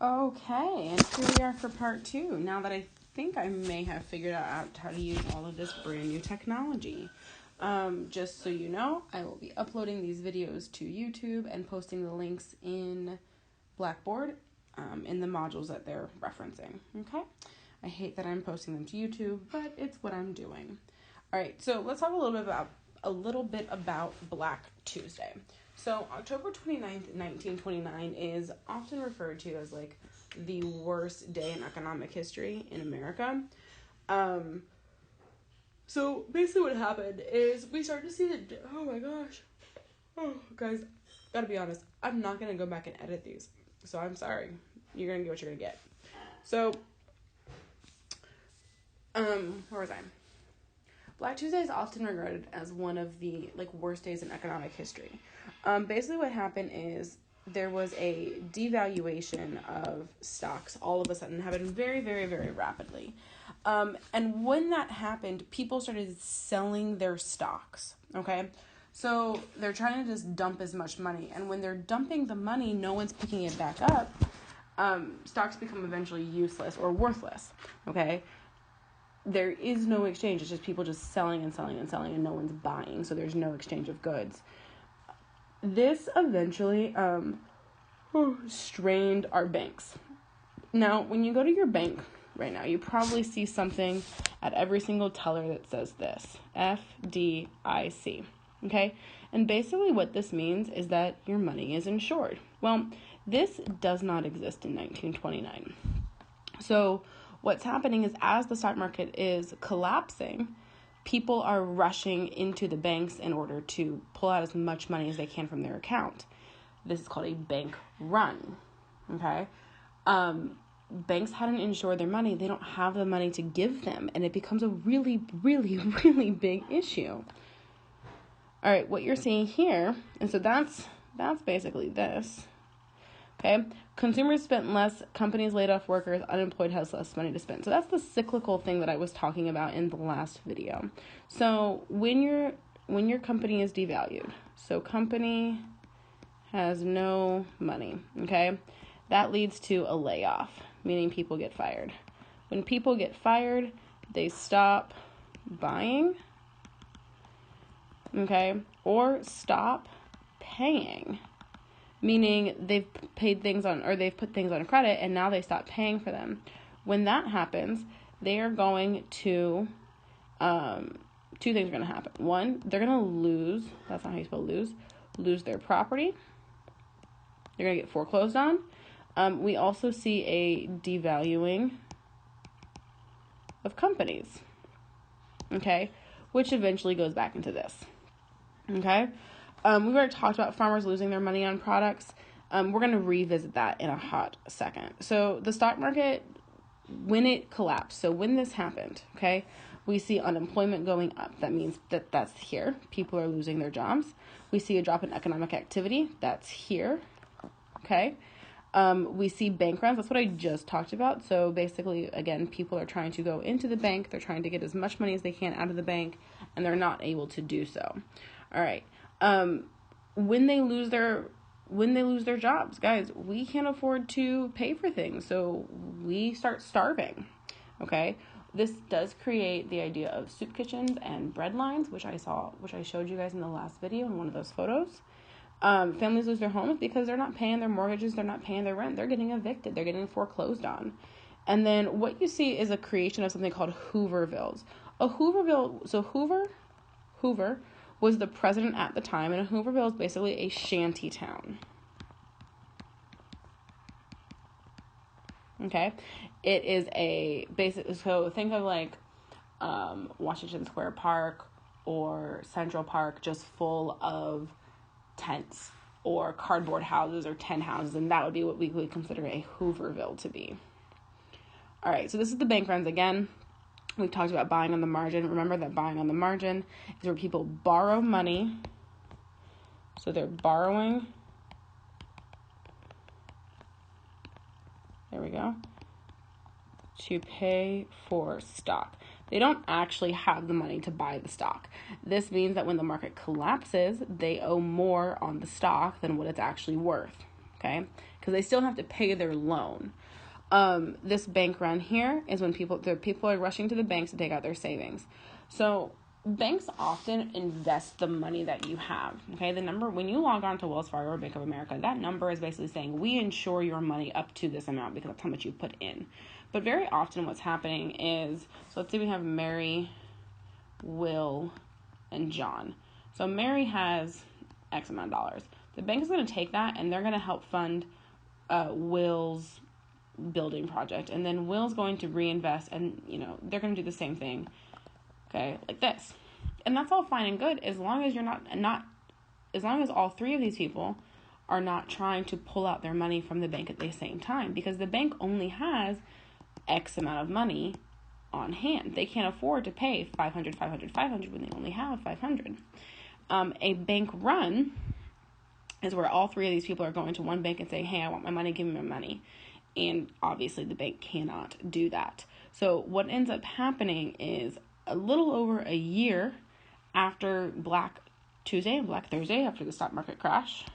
Okay, and here we are for part 2. Now that I think I may have figured out how to use all of this brand new technology. Just so you know, I will be uploading these videos to YouTube and posting the links in Blackboard in the modules that they're referencing. Okay? I hate that I'm posting them to YouTube, but it's what I'm doing. All right, so let's talk a little bit about Black Tuesday. So October 29th, 1929 is often referred to as like the worst day in economic history in America. So basically what happened is we started to see oh my gosh. Oh, guys, gotta be honest, I'm not gonna go back and edit these. So I'm sorry. You're gonna get what you're gonna get. So, where was I? Black Tuesday is often regarded as one of the worst days in economic history. Basically what happened is there was a devaluation of stocks all of a sudden, happened very, very, very rapidly. And when that happened, people started selling their stocks, okay? So they're trying to just dump as much money. And when they're dumping the money, no one's picking it back up. Stocks become eventually useless or worthless, okay? There is no exchange. It's just people just selling and selling and selling, and no one's buying. So there's no exchange of goods. This eventually strained our banks. Now, when you go to your bank right now, you probably see something at every single teller that says this, FDIC, okay? And basically what this means is that your money is insured. Well, this does not exist in 1929. So what's happening is as the stock market is collapsing, people are rushing into the banks in order to pull out as much money as they can from their account. This is called a bank run, okay? Banks hadn't insured their money. They don't have the money to give them, and it becomes a really, really, really big issue. All right, what you're seeing here, and so that's basically this. Okay, consumers spent less, companies laid off workers, unemployed has less money to spend. So that's the cyclical thing that I was talking about in the last video. So when your company is devalued, so company has no money, okay, that leads to a layoff, meaning people get fired. When people get fired, they stop buying, okay, or stop paying. Meaning they've put things on credit and now they stop paying for them. When that happens, they are going to, two things are going to happen. One, they're going to lose, that's not how you spell lose their property. They're going to get foreclosed on. We also see a devaluing of companies, okay, which eventually goes back into this, okay. We've already talked about farmers losing their money on products. We're going to revisit that in a hot second. So the stock market, when it collapsed, so when this happened, okay, we see unemployment going up. That means that's here. People are losing their jobs. We see a drop in economic activity. That's here, okay. We see bank runs. That's what I just talked about. So basically, again, people are trying to go into the bank. They're trying to get as much money as they can out of the bank, and they're not able to do so. All right. When they lose their jobs, guys, we can't afford to pay for things, so we start starving, okay? This does create the idea of soup kitchens and bread lines, which I showed you guys in the last video in one of those photos. Families lose their homes because they're not paying their mortgages, they're not paying their rent, they're getting evicted, they're getting foreclosed on. And then what you see is a creation of something called Hoovervilles. Hoover was the president at the time, and a Hooverville is basically a shanty town. Okay? It is a basic, so think of Washington Square Park or Central Park, just full of tents or cardboard houses or tent houses, and that would be what we would consider a Hooverville to be. All right, so this is the bank runs again. We've talked about buying on the margin. Remember that buying on the margin is where people borrow money. So they're borrowing. There we go. To pay for stock. They don't actually have the money to buy the stock. This means that when the market collapses, they owe more on the stock than what it's actually worth. okay? Because they still have to pay their loan. This bank run here is when people are rushing to the banks to take out their savings. So banks often invest the money that you have, okay? The number, when you log on to Wells Fargo or Bank of America, that number is basically saying, we insure your money up to this amount because that's how much you put in. But very often what's happening is, so let's say we have Mary, Will, and John. So Mary has X amount of dollars. The bank is going to take that and they're going to help fund Will's building project. And then Will's going to reinvest and, they're going to do the same thing. Okay, like this. And that's all fine and good as long as you're not as long as all three of these people are not trying to pull out their money from the bank at the same time, because the bank only has X amount of money on hand. They can't afford to pay 500 when they only have 500. A bank run is where all three of these people are going to one bank and saying, hey, I want my money, give me my money. And obviously the bank cannot do that. So what ends up happening is a little over a year after Black Tuesday and Black Thursday, after the stock market crash,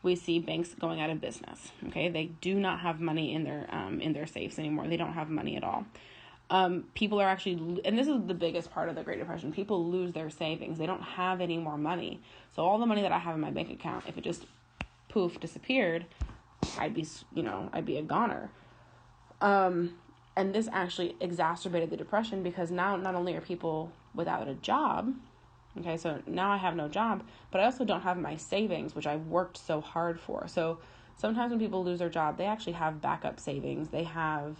we see banks going out of business. Okay, they do not have money in their safes anymore. They don't have money at all. People are actually, and this is the biggest part of the Great Depression, people lose their savings. They don't have any more money. So all the money that I have in my bank account, if it just poof disappeared, I'd be a goner. And this actually exacerbated the depression because now not only are people without a job, okay, so now I have no job, but I also don't have my savings, which I've worked so hard for. So sometimes when people lose their job, they actually have backup savings. They have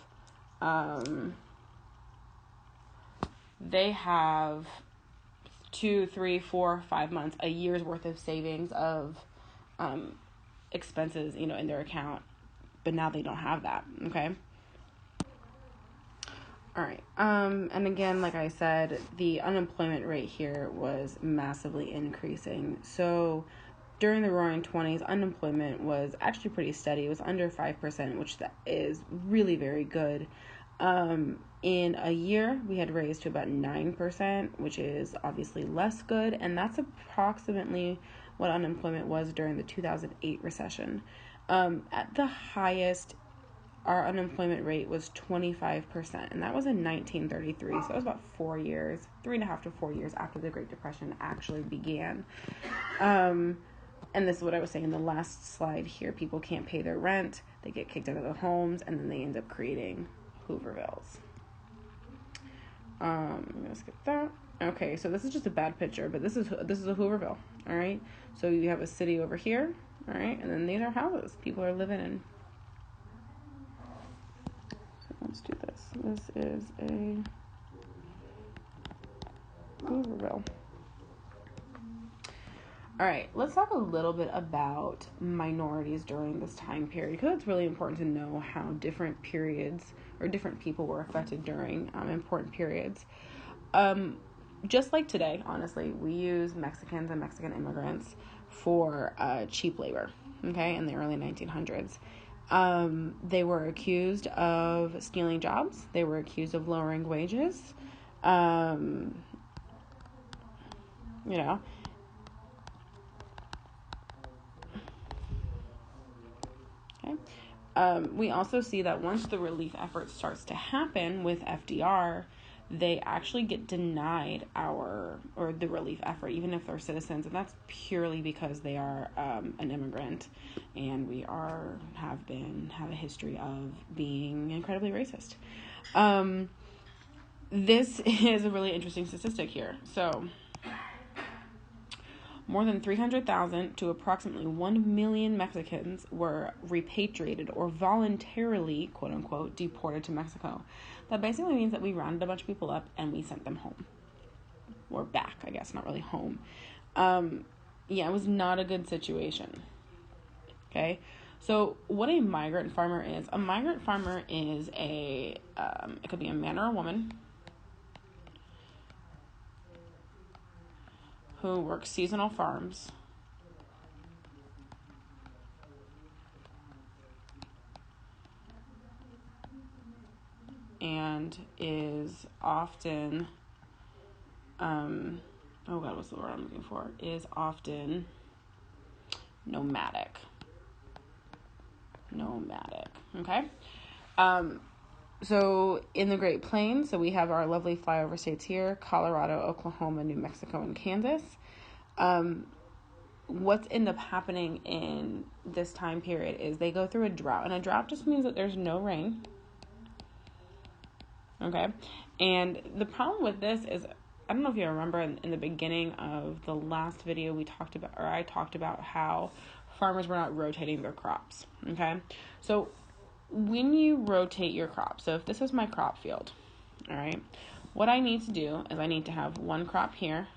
2, 3, 4, 5 months, a year's worth of savings of expenses, in their account, but now they don't have that, okay? All right. And again, like I said, the unemployment rate here was massively increasing. So during the Roaring 20s, unemployment was actually pretty steady. It was under 5%, which is really very good. In a year, we had raised to about 9%, which is obviously less good. And that's approximately what unemployment was during the 2008 recession. At the highest, our unemployment rate was 25%, and that was in 1933. So it was about 3.5 to 4 years after the Great Depression actually began. And this is what I was saying in the last slide here. People can't pay their rent, they get kicked out of their homes, and then they end up creating Hoovervilles. I'm gonna skip that. Okay, so this is just a bad picture, but this is a Hooverville. All right, so you have a city over here. All right, and then these are houses people are living in. Let's do this. This is a Hooverville. All right, let's talk a little bit about minorities during this time period, because it's really important to know how different periods or different people were affected during important periods. Just like today, honestly, we use Mexicans and Mexican immigrants for cheap labor, okay, in the early 1900s. They were accused of stealing jobs. They were accused of lowering wages. Okay. We also see that once the relief effort starts to happen with FDR, they actually get denied the relief effort, even if they're citizens, and that's purely because they are an immigrant, and we have a history of being incredibly racist. This is a really interesting statistic here. So more than 300,000 to approximately 1 million Mexicans were repatriated or voluntarily, quote unquote, deported to Mexico. That basically means that we rounded a bunch of people up and we sent them home. Or back, I guess, not really home. It was not a good situation. Okay? So what a migrant farmer is it could be a man or a woman who works seasonal farms and is often, what's the word I'm looking for? Is often nomadic. Nomadic. Okay. So in the Great Plains, so we have our lovely flyover states here: Colorado, Oklahoma, New Mexico, and Kansas. What's end up happening in this time period is they go through a drought, and a drought just means that there's no rain. Okay. And the problem with this is, I don't know if you remember in the beginning of the last video I talked about how farmers were not rotating their crops. Okay. So when you rotate your crop, so if this is my crop field, all right, what I need to do is I need to have one crop here,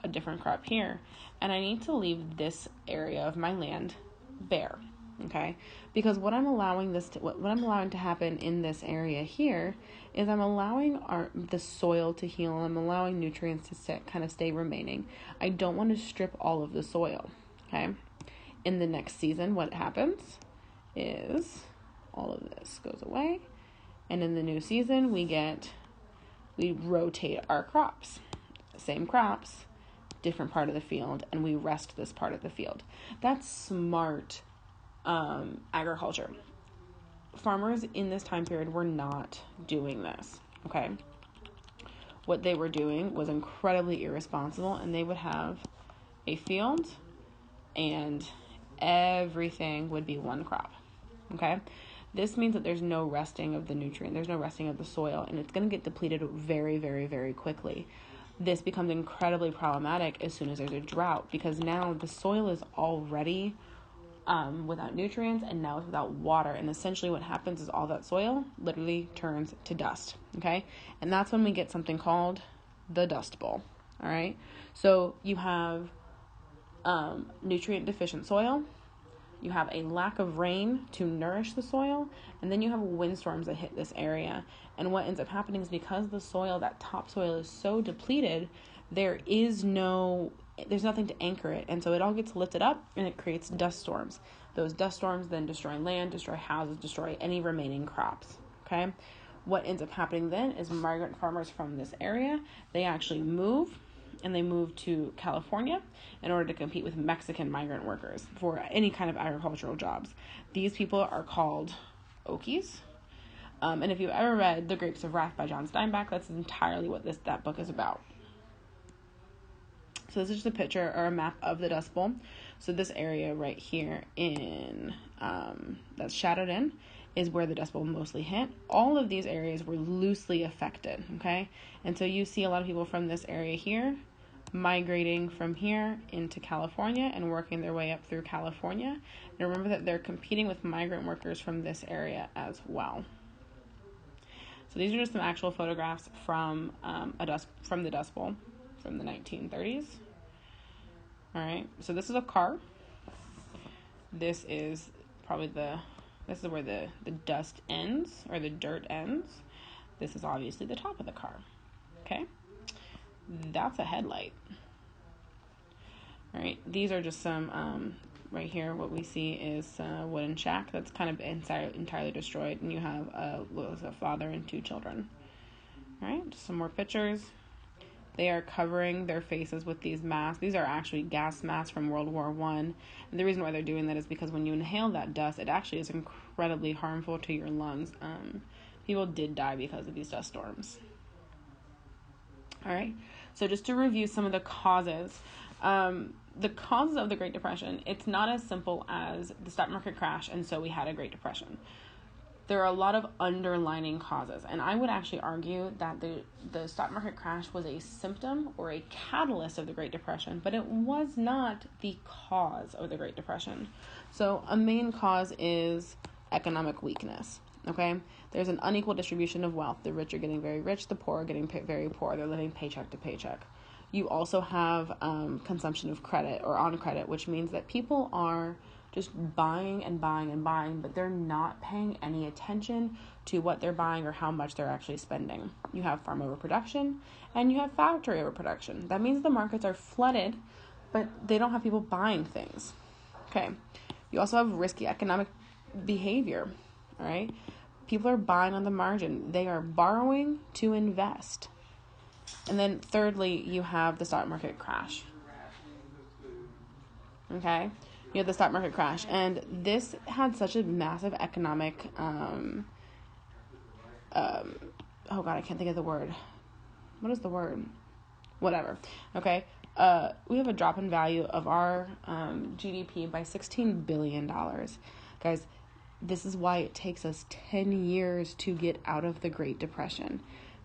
a different crop here, and I need to leave this area of my land bare. Okay, because what I'm allowing to happen in this area here is I'm allowing the soil to heal. I'm allowing nutrients to stay remaining. I don't want to strip all of the soil. Okay, in the next season, what happens is all of this goes away, and in the new season we rotate our crops, same crops, different part of the field, and we rest this part of the field. That's smart agriculture. Farmers in this time period were not doing this. Okay, what they were doing was incredibly irresponsible, and they would have a field and everything would be one crop. Okay, this means that there's no resting of the nutrient, there's no resting of the soil, and it's going to get depleted very, very, very quickly. This becomes incredibly problematic as soon as there's a drought, because now the soil is already without nutrients, and now it's without water, and essentially what happens is all that soil literally turns to dust. Okay, and that's when we get something called the Dust Bowl. All right, so you have nutrient deficient soil, you have a lack of rain to nourish the soil, and then you have windstorms that hit this area. And what ends up happening is, because the soil, that topsoil, is so depleted, there's nothing to anchor it, and so it all gets lifted up and it creates dust storms. Those dust storms then destroy land, destroy houses, destroy any remaining crops. Okay, what ends up happening then is migrant farmers from this area, they actually move, and they move to California in order to compete with Mexican migrant workers for any kind of agricultural jobs. These people are called Okies. And if you've ever read The Grapes of Wrath by John Steinbeck, that's entirely what that book is about. So this is just a picture or a map of the Dust Bowl. So this area right here that's shadowed in is where the Dust Bowl mostly hit. All of these areas were loosely affected, okay? And so you see a lot of people from this area here migrating from here into California and working their way up through California. And remember that they're competing with migrant workers from this area as well. So these are just some actual photographs from the Dust Bowl from the 1930s. All right, so this is a car. This is where the dust ends, or the dirt ends. This is obviously the top of the car. Okay, that's a headlight. All right, these are just some, right here, what we see is a wooden shack that's kind of entirely destroyed, and you have a father and two children. All right, just some more pictures. They are covering their faces with these masks. These are actually gas masks from World War I. And the reason why they're doing that is because when you inhale that dust, it actually is incredibly harmful to your lungs. People did die because of these dust storms. All right. So just to review some of the causes. The causes of the Great Depression, it's not as simple as the stock market crash, and so we had a Great Depression. There are a lot of underlying causes, and I would actually argue that the stock market crash was a symptom or a catalyst of the Great Depression, but it was not the cause of the Great Depression. So a main cause is economic weakness, okay? There's an unequal distribution of wealth. The rich are getting very rich, the poor are getting very poor. They're living paycheck to paycheck. You also have consumption of credit or on credit, which means that people are just buying and buying and buying, but they're not paying any attention to what they're buying or how much they're actually spending. You have farm overproduction and you have factory overproduction. That means the markets are flooded, but they don't have people buying things. Okay. You also have risky economic behavior. All right. People are buying on the margin. They are borrowing to invest. And then thirdly, you have the stock market crash. Okay. You had the stock market crash, and this had such a massive economic, oh God, I can't think of the word. What is the word? Whatever. Okay. We have a drop in value of our GDP by $16 billion. Guys, this is why it takes us 10 years to get out of the Great Depression,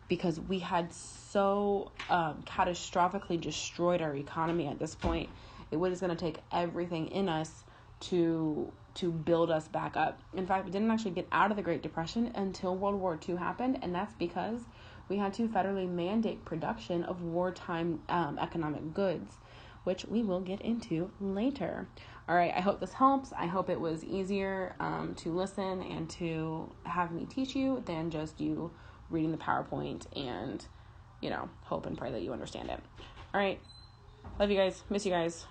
because we had so catastrophically destroyed our economy at this point. It was going to take everything in us to build us back up. In fact, we didn't actually get out of the Great Depression until World War II happened, and that's because we had to federally mandate production of wartime economic goods, which we will get into later. All right, I hope this helps. I hope it was easier to listen and to have me teach you than just you reading the PowerPoint and, hope and pray that you understand it. All right, love you guys. Miss you guys.